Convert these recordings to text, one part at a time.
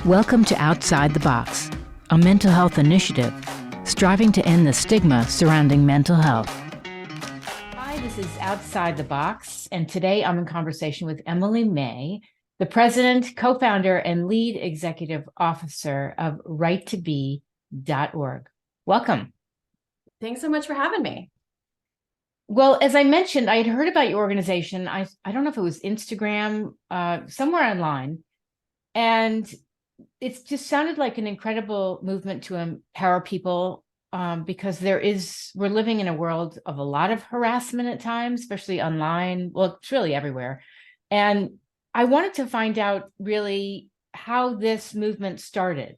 Welcome to Outside the Box, a mental health initiative striving to end the stigma surrounding mental health. Hi, this is Outside the Box, and today I'm in conversation with Emily May, the president, co-founder, and lead executive officer of right2be.org. Welcome. Thanks so much for having me. Well, as I mentioned, I had heard about your organization. I don't know if it was Instagram, somewhere online. And it just sounded like an incredible movement to empower people because we're living in a world of a lot of harassment at times, especially online. Well, it's really everywhere. And I wanted to find out really how this movement started.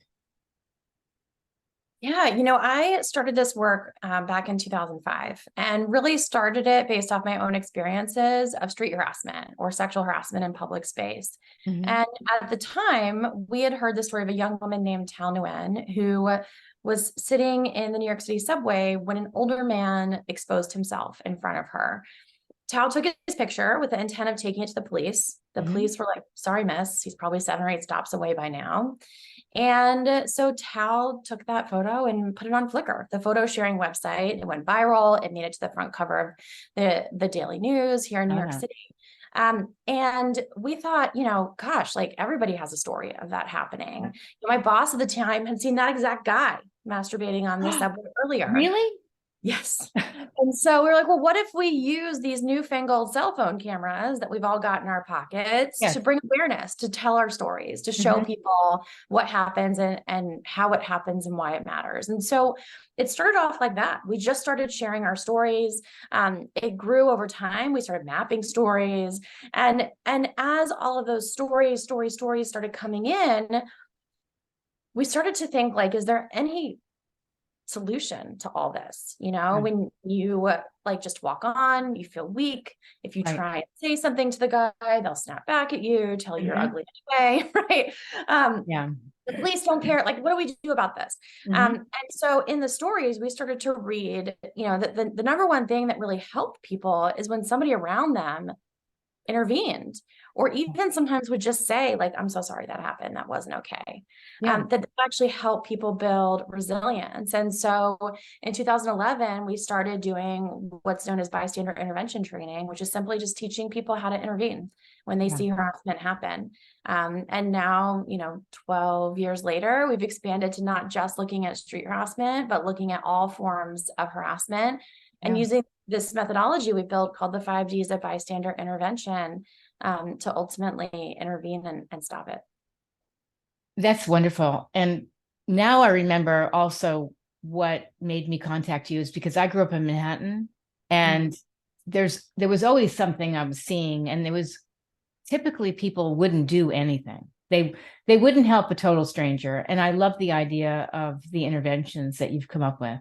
Yeah, I started this work back in 2005 and really started it based off my own experiences of street harassment or sexual harassment in public space. Mm-hmm. And at the time, we had heard the story of a young woman named Tal Nguyen who was sitting in the New York City subway when an older man exposed himself in front of her. Tal took his picture with the intent of taking it to the police. The police were like, sorry, miss, he's probably 7 or 8 stops away by now. And so Tal took that photo and put it on Flickr, the photo sharing website. It went viral. It made it to the front cover of the Daily News here in New York City. And we thought, gosh, like everybody has a story of that happening. My boss at the time had seen that exact guy masturbating on the subway earlier. Really? Yes. And so we were like, well, what if we use these newfangled cell phone cameras that we've all got in our pockets to bring awareness, to tell our stories, to show people what happens and how it happens and why it matters. And so it started off like that. We just started sharing our stories. It grew over time. We started mapping stories. And as all of those stories started coming in, we started to think, like, is there any solution to all this? When you just walk on, you feel weak. If you try and say something to the guy, they'll snap back at you, tell you you're ugly anyway, right? The police don't care. Like, what do we do about this? And so in the stories, we started to read, that the number one thing that really helped people is when somebody around them intervened, or even sometimes would just say, like, I'm so sorry that happened. That wasn't okay. That actually help people build resilience. And so in 2011, we started doing what's known as bystander intervention training, which is simply just teaching people how to intervene when they see harassment happen. And now, 12 years later, we've expanded to not just looking at street harassment, but looking at all forms of harassment and using this methodology we built called the 5 Ds of bystander intervention to ultimately intervene and stop it. That's wonderful. And now I remember also what made me contact you is because I grew up in Manhattan, and there was always something I was seeing, and there was typically people wouldn't do anything. They wouldn't help a total stranger. And I love the idea of the interventions that you've come up with.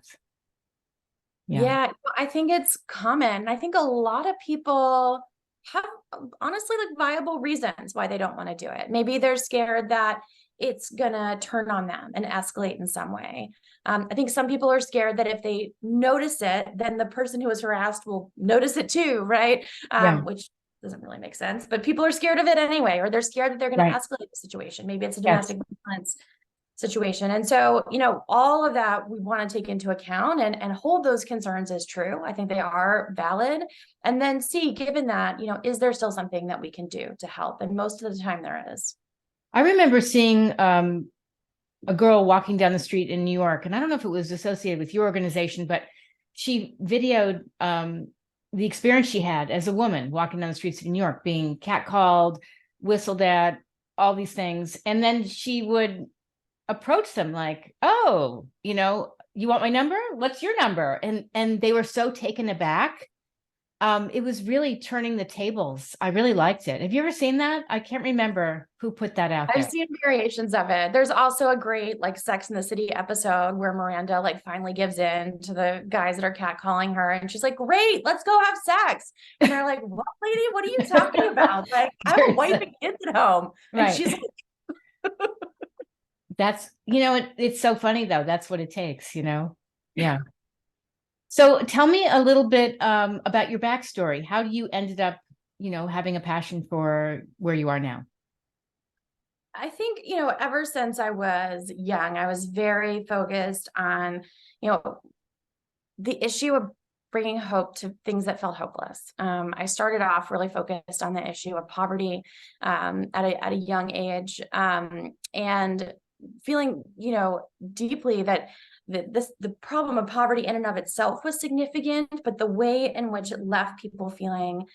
Yeah, I think it's common. I think a lot of people have honestly like viable reasons why they don't want to do it. Maybe they're scared that it's gonna turn on them and escalate in some way. I think some people are scared that if they notice it, then the person who was harassed will notice it too, right? Which doesn't really make sense, but people are scared of it anyway, or they're scared that they're going to escalate the situation. Maybe it's a domestic violence situation. And so, all of that we want to take into account and hold those concerns as true. I think they are valid. And then see, given that, is there still something that we can do to help? And most of the time there is. I remember seeing a girl walking down the street in New York, and I don't know if it was associated with your organization, but she videoed the experience she had as a woman walking down the streets of New York, being catcalled, whistled at, all these things. And then she would approach them like, oh, you want my number? What's your number? And they were so taken aback. It was really turning the tables. I really liked it. Have you ever seen that? I can't remember who put that out there. I've seen variations of it. There's also a great Sex in the City episode where Miranda finally gives in to the guys that are catcalling her, and she's like, great, let's go have sex. And they're like, what, lady? What are you talking about? I have a wife and kids at home. And she's like, that's, it's so funny though. That's what it takes, Yeah. So tell me a little bit about your backstory. How you ended up, having a passion for where you are now. I think, ever since I was young, I was very focused on, the issue of bringing hope to things that felt hopeless. I started off really focused on the issue of poverty at a young age, and feeling, deeply that the problem of poverty in and of itself was significant, but the way in which it left people feeling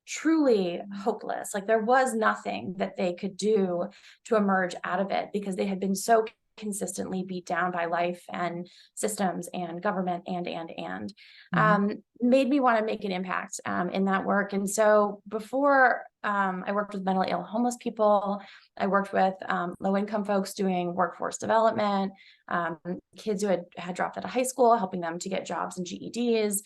truly hopeless. Like there was nothing that they could do to emerge out of it because they had been so consistently beat down by life and systems and government and made me want to make an impact in that work. And so before I worked with mentally ill homeless people, I worked with low-income folks doing workforce development, kids who had dropped out of high school, helping them to get jobs and GEDs,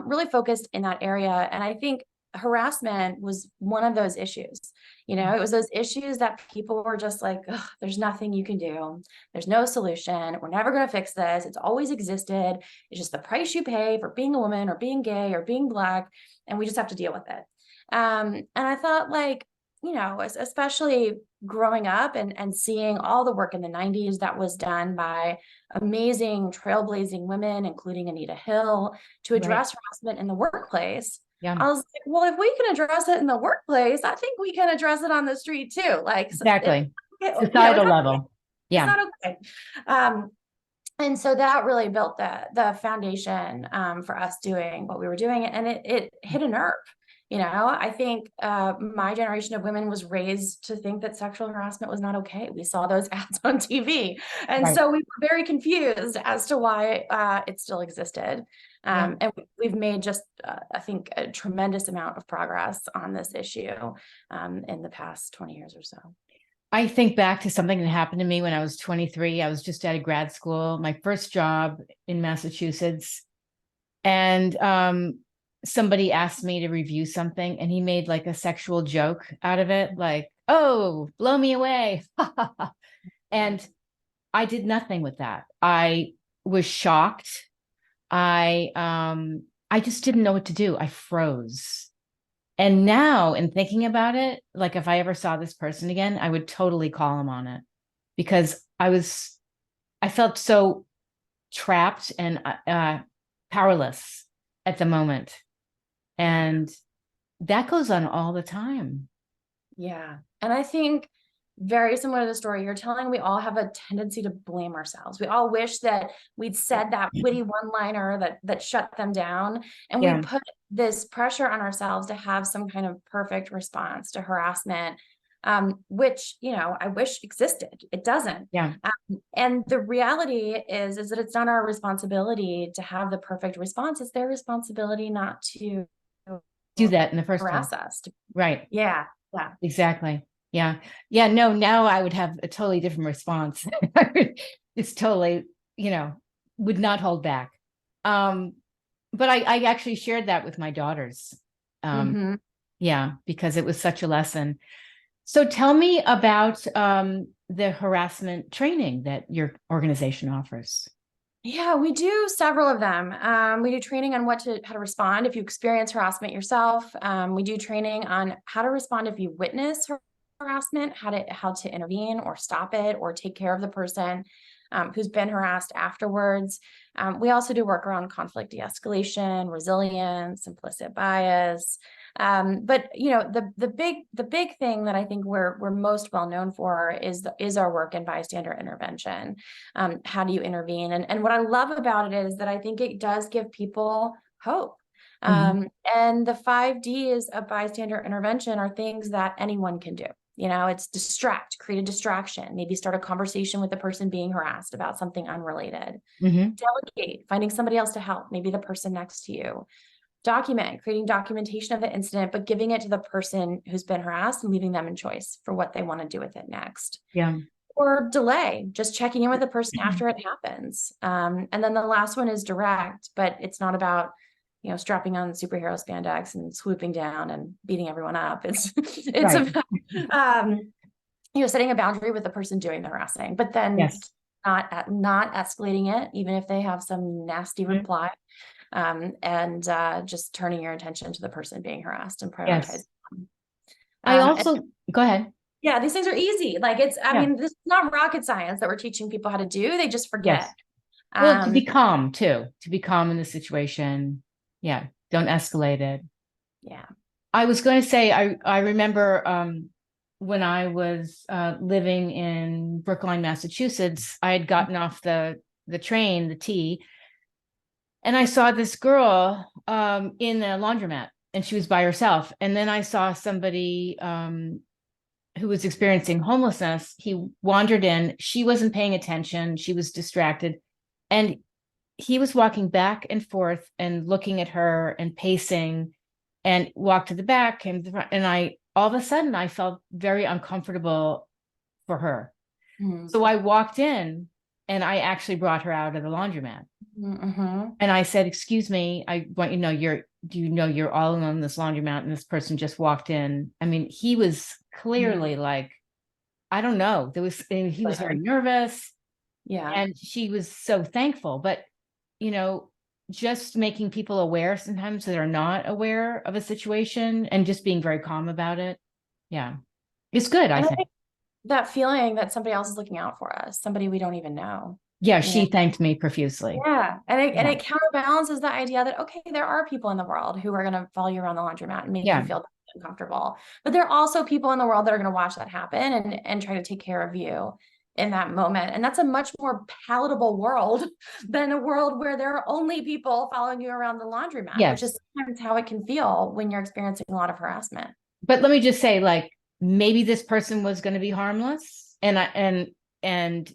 really focused in that area. And I think harassment was one of those issues. It was those issues that people were just like, there's nothing you can do. There's no solution. We're never going to fix this. It's always existed. It's just the price you pay for being a woman or being gay or being Black. And we just have to deal with it. And I thought, like, especially growing up and seeing all the work in the 90s that was done by amazing trailblazing women, including Anita Hill, to address harassment in the workplace. Yeah. I was like, well, if we can address it in the workplace, I think we can address it on the street too. Like exactly. Societal level. Yeah. It's not okay. And so that really built the foundation for us doing what we were doing. And it hit a nerve. I think my generation of women was raised to think that sexual harassment was not okay. We saw those ads on TV. And so we were very confused as to why it still existed. And we've made just, I think, a tremendous amount of progress on this issue in the past 20 years or so. I think back to something that happened to me when I was 23. I was just out of grad school, my first job in Massachusetts. And somebody asked me to review something, and he made like a sexual joke out of it, like, oh, blow me away. And I did nothing with that. I was shocked. I just didn't know what to do. I froze. And now in thinking about it, like if I ever saw this person again, I would totally call him on it, because I felt so trapped and powerless at the moment. And that goes on all the time. Yeah. And I think very similar to the story you're telling, we all have a tendency to blame ourselves. We all wish that we'd said that witty one-liner that shut them down. And we put this pressure on ourselves to have some kind of perfect response to harassment, which, I wish existed. It doesn't. Yeah. And the reality is that it's not our responsibility to have the perfect response. It's their responsibility not to do that in the first place. place. Us. Right. Yeah. Yeah. Exactly. Yeah. Yeah. No, now I would have a totally different response. It's totally, would not hold back. But I actually shared that with my daughters. Yeah, because it was such a lesson. So tell me about the harassment training that your organization offers. Yeah, we do several of them. We do training on how to respond if you experience harassment yourself. We do training on how to respond if you witness harassment, how to intervene or stop it or take care of the person who's been harassed afterwards. We also do work around conflict de-escalation, resilience, implicit bias. But the big thing that I think we're most well known for is our work in bystander intervention. How do you intervene? And what I love about it is that I think it does give people hope. And the 5 Ds of bystander intervention are things that anyone can do. It's distract, create a distraction, maybe start a conversation with the person being harassed about something unrelated. Delegate, finding somebody else to help, maybe the person next to you. Document, creating documentation of the incident, but giving it to the person who's been harassed and leaving them in choice for what they want to do with it next. Yeah. Or delay, just checking in with the person after it happens. And then the last one is direct, but it's not about strapping on superhero spandex and swooping down and beating everyone up. It's about setting a boundary with the person doing the harassing, but then not escalating it, even if they have some nasty reply, and just turning your attention to the person being harassed and prioritizing them. I also go ahead. Yeah, these things are easy. Like I Yeah. mean, this is not rocket science that we're teaching people how to do. They just forget. Yes. Well, to Um, be calm too, to be calm in the situation. Yeah. Don't escalate it. yeah. I was going to say, I remember when I was living in Brookline, Massachusetts, I had gotten off the train, the T, and I saw this girl in a laundromat, and she was by herself. And then I saw somebody who was experiencing homelessness. He wandered in. She wasn't paying attention. She was distracted, and he was walking back and forth and looking at her and pacing and walked to the back, came to the front, and I all of a sudden I felt very uncomfortable for her. Mm-hmm. So I walked in and I actually brought her out of the laundromat. Mm-hmm. And I said, "Excuse me, I want you to know do you know you're all alone in this laundromat and this person just walked in?" I mean, he was clearly like, I don't know. He was very nervous Yeah. and she was so thankful. But, you know, just making people aware sometimes that are not aware of a situation and just being very calm about it. Yeah. It's good, I And I think. think that feeling that somebody else is looking out for us, somebody we don't even know. Yeah, You know? she thanked me profusely. Yeah. And Yeah. it counterbalances the idea that, okay, there are people in the world who are going to follow you around the laundromat and make you Yeah. feel uncomfortable. But there are also people in the world that are going to watch that happen and try to take care of you in that moment. And that's a much more palatable world than a world where there are only people following you around the laundromat, which Yes. is sometimes how it can feel when you're experiencing a lot of harassment. But let me just say, like, maybe this person was going to be harmless and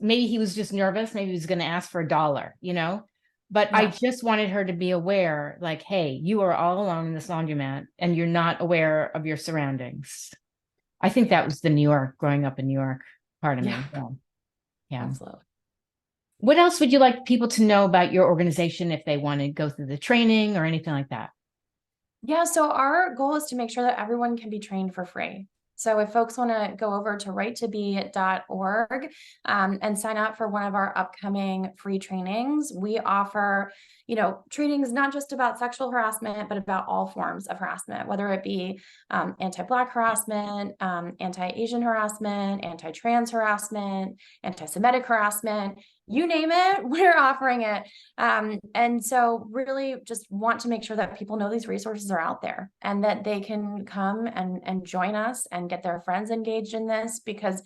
maybe he was just nervous. Maybe he was going to ask for $1, you know? But I Yeah. just wanted her to be aware, like, hey, you are all alone in this laundromat and you're not aware of your surroundings. I think that was the New York, growing up in New York part of Yeah, me. Yeah. Yeah. absolutely. What else would you like people to know about your organization if they want to go through the training or anything like that? Yeah, so our goal is to make sure that everyone can be trained for free. So if folks want to go over to righttobee.org and sign up for one of our upcoming free trainings, we offer, trainings not just about sexual harassment, but about all forms of harassment, whether it be anti-Black harassment, anti-Asian harassment, anti-trans harassment, anti-Semitic harassment, you name it, we're offering it. And so really just want to make sure that people know these resources are out there and that they can come and join us and get their friends engaged in this, because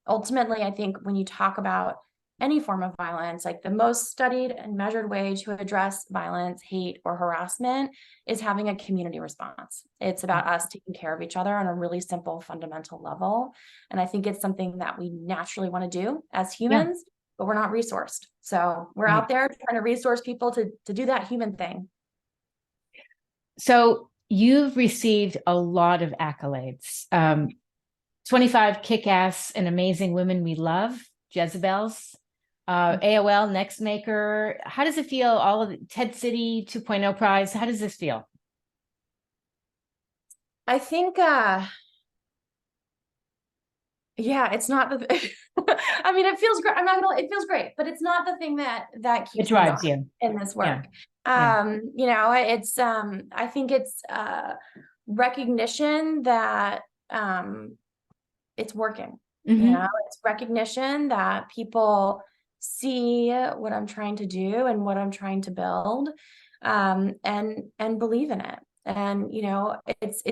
ultimately, I think when you talk about any form of violence, like the most studied and measured way to address violence, hate, or harassment is having a community response. It's about us taking care of each other on a really simple, fundamental level. And I think it's something that we naturally want to do as Yeah. humans, but we're not resourced. So we're Right. out there trying to resource people to do that human thing. So you've received a lot of accolades. 25 kick-ass and amazing women we love, Jezebels, AOL Next Maker. How does it feel? All of the TED City 2.0 prize. How does this feel? I think yeah, it's not the I mean, it feels great. I'm not gonna, it feels great, but it's not the thing that It keeps me drives going you. in this Yeah. work. Yeah. It's I think it's recognition that it's working. Hmm. It's recognition that people see what I'm trying to do and what I'm trying to build, and believe in it. And it's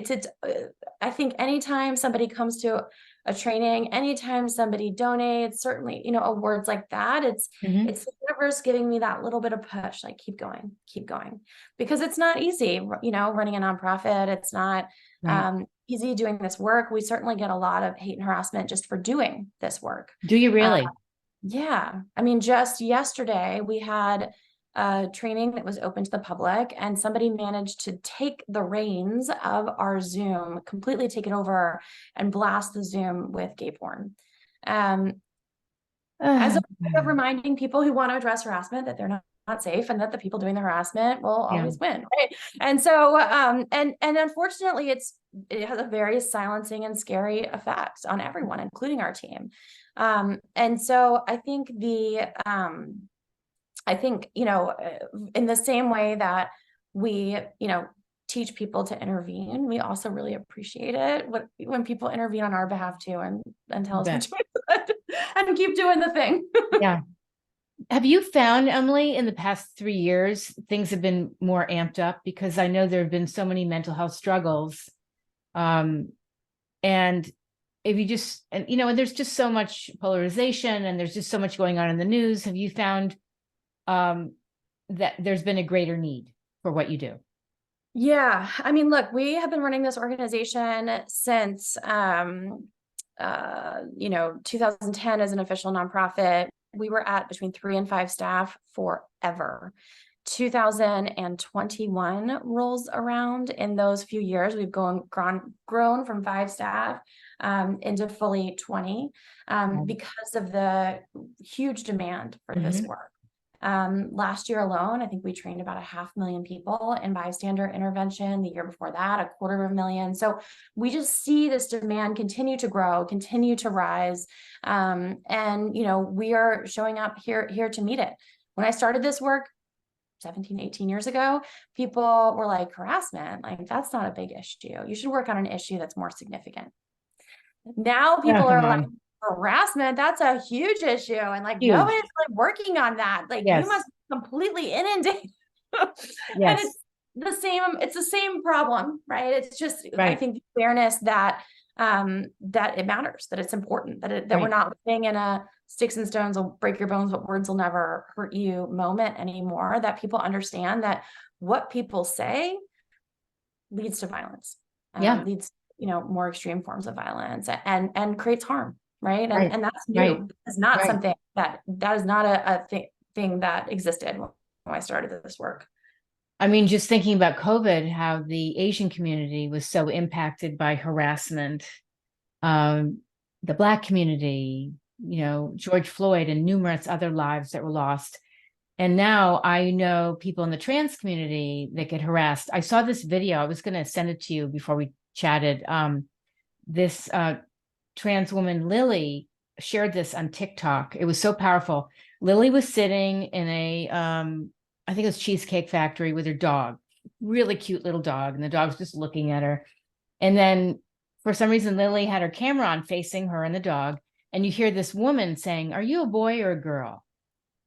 I think anytime somebody comes to a training, anytime somebody donates, certainly, awards like that, Hmm. it's the universe giving me that little bit of push, like keep going, because it's not easy, running a nonprofit. It's not Right. easy doing this work. We certainly get a lot of hate and harassment just for doing this work. Do you Uh, really? yeah. I mean, just yesterday we had a training that was open to the public, and somebody managed to take the reins of our Zoom, completely take it over and blast the Zoom with gay porn. Um, as a way of reminding people who want to address harassment that they're not safe, and that the people doing the harassment will Yeah. always win, right? And so and unfortunately it has a very silencing and scary effect on everyone, including our team. And so I think in the same way that we teach people to intervene. We also really appreciate it when people intervene on our behalf too, and tell us we're doing good and keep doing the thing. Yeah. Have you found, Emily, in the past 3 years, things have been more amped up? Because I know there have been so many mental health struggles. And if you just, and and there's just so much polarization and there's just so much going on in the news. Have you found that there's been a greater need for what you do? Yeah. I mean, look, we have been running this organization since 2010 as an official nonprofit. We were at between 3 and 5 staff forever. 2021 rolls around. In those few years, we've grown from 5 staff into fully 20 because of the huge demand for this work. Last year alone, I think we trained about 500,000 people in bystander intervention. The year before that, 250,000. So we just see this demand continue to grow, continue to rise. And we are showing up here to meet it. When I started this work 17, 18 years ago, people were like, harassment, like that's not a big issue. You should work on an issue that's more significant. Now people are like, harassment, that's a huge issue. And like, nobody's like working on that. Like you must be completely inundated. And it's the same problem, right? It's just, I think the awareness that it matters, that it's important, that we're not living in a sticks and stones will break your bones, but words will never hurt you moment anymore, that people understand that what people say leads to violence, leads, more extreme forms of violence and creates harm. Right. And that's new. It's not something that is not a thing that existed when I started this work. I mean, just thinking about COVID, how the Asian community was so impacted by harassment, the Black community, George Floyd and numerous other lives that were lost. And now I know people in the trans community that get harassed. I saw this video. I was going to send it to you before we chatted. This trans woman, Lily, shared this on TikTok. It was so powerful. Lily was sitting in a, I think it was Cheesecake Factory with her dog, really cute little dog. And the dog's just looking at her. And then for some reason, Lily had her camera on facing her and the dog. And you hear this woman saying, "Are you a boy or a girl?"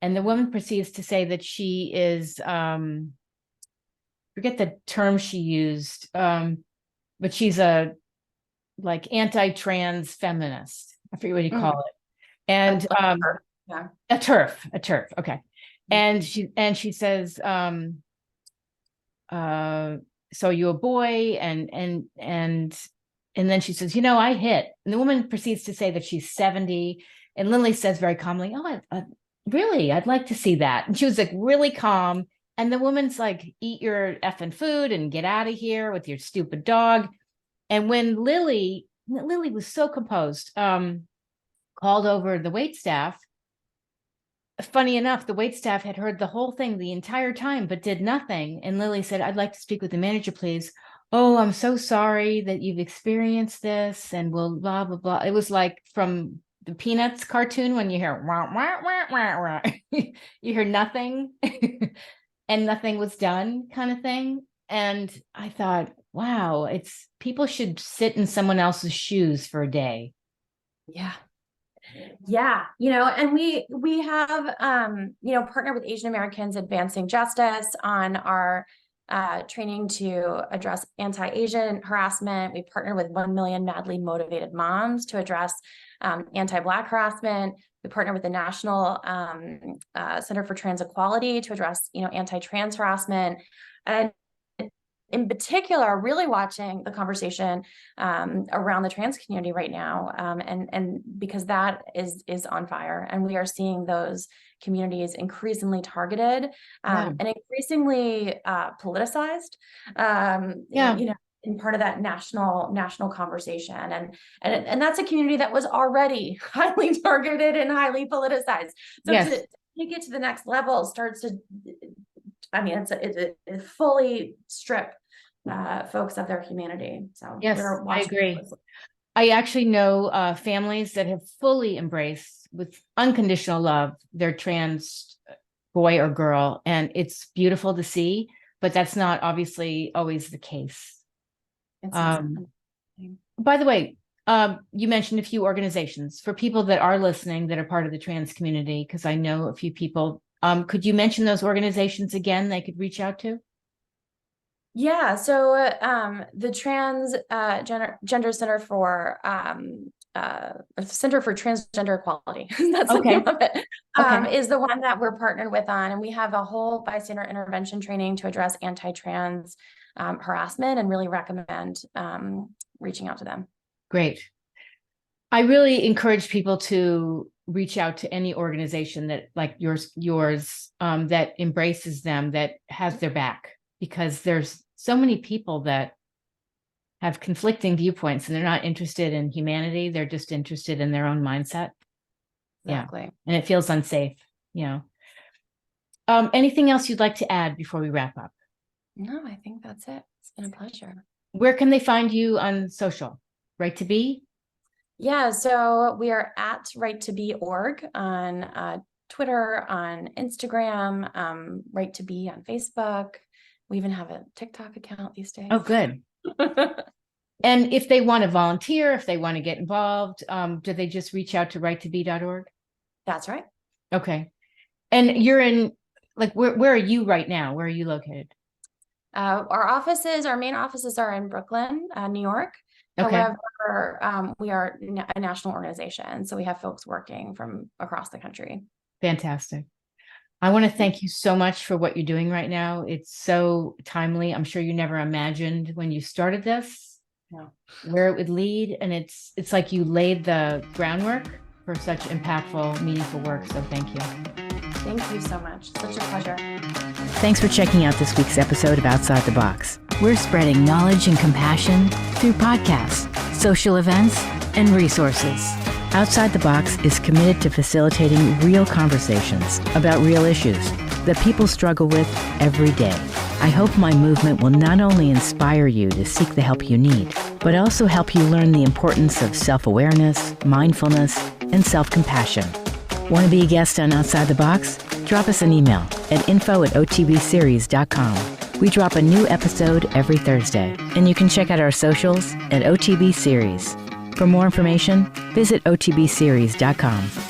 And the woman proceeds to say that she is, forget the term she used, but she's a like anti-trans feminist. I forget what you call it. And a turf. Okay. And she says, so you a boy? And then she says, I hit. And the woman proceeds to say that she's 70. And Lily says very calmly, "Oh, really? I'd like to see that." And she was like really calm. And the woman's like, "Eat your effing food and get out of here with your stupid dog." And when Lily was so composed, called over the waitstaff. Funny enough, the waitstaff had heard the whole thing the entire time, but did nothing. And Lily said, "I'd like to speak with the manager, please." "Oh, I'm so sorry that you've experienced this, and we'll blah, blah, blah." It was like from the Peanuts cartoon when you hear, wah, wah, wah, wah, wah. You hear nothing and nothing was done kind of thing. And I thought, wow, people should sit in someone else's shoes for a day. Yeah. Yeah. And we have, partnered with Asian Americans Advancing Justice on our training to address anti-Asian harassment. We partnered with 1 million madly motivated moms to address anti-Black harassment. We partnered with the National Center for Trans Equality to address, anti-trans harassment. And in particular, really watching the conversation around the trans community right now, and because that is on fire, and we are seeing those communities increasingly targeted and increasingly politicized. In part of that national conversation, and that's a community that was already highly targeted and highly politicized. So to take it to the next level starts to, it's fully strip folks of their humanity. So I agree. I actually know families that have fully embraced with unconditional love their trans boy or girl, and it's beautiful to see. but that's not obviously always the case. It's By the way, you mentioned a few organizations for people that are listening that are part of the trans community, because I know a few people. Could you mention those organizations again they could reach out to? Yeah, so the Gender Center for Transgender Equality, that's the name of it, is the one that we're partnered with on, and we have a whole bystander intervention training to address anti-trans harassment, and really recommend reaching out to them. Great. I really encourage people to reach out to any organization that, like yours, that embraces them, that has their back, because there's so many people that have conflicting viewpoints and they're not interested in humanity. They're just interested in their own mindset. Exactly. Yeah. And it feels unsafe, Anything else you'd like to add before we wrap up? No, I think that's it. It's been a pleasure. Where can they find you on social? Right to Be? Yeah, so we are at right2be.org on Twitter, on Instagram, right to be on Facebook. We even have a TikTok account these days. Oh, good. And if they want to volunteer, if they want to get involved, do they just reach out to right2be.org? That's right. Okay. And you're in, like, where are you right now? Where are you located? Our main offices are in Brooklyn, New York. Okay. However, we are a national organization, so we have folks working from across the country. Fantastic. I want to thank you so much for what you're doing right now. It's so timely. I'm sure you never imagined when you started this where it would lead. And it's like you laid the groundwork for such impactful, meaningful work. So thank you. Thank you so much. Such a pleasure. Thanks for checking out this week's episode of Outside the Box. We're spreading knowledge and compassion through podcasts, social events, and resources. Outside the Box is committed to facilitating real conversations about real issues that people struggle with every day. I hope my movement will not only inspire you to seek the help you need, but also help you learn the importance of self-awareness, mindfulness, and self-compassion. Want to be a guest on Outside the Box? Drop us an email at info@otbseries.com. We drop a new episode every Thursday, and you can check out our socials at OTB Series. For more information, visit otbseries.com.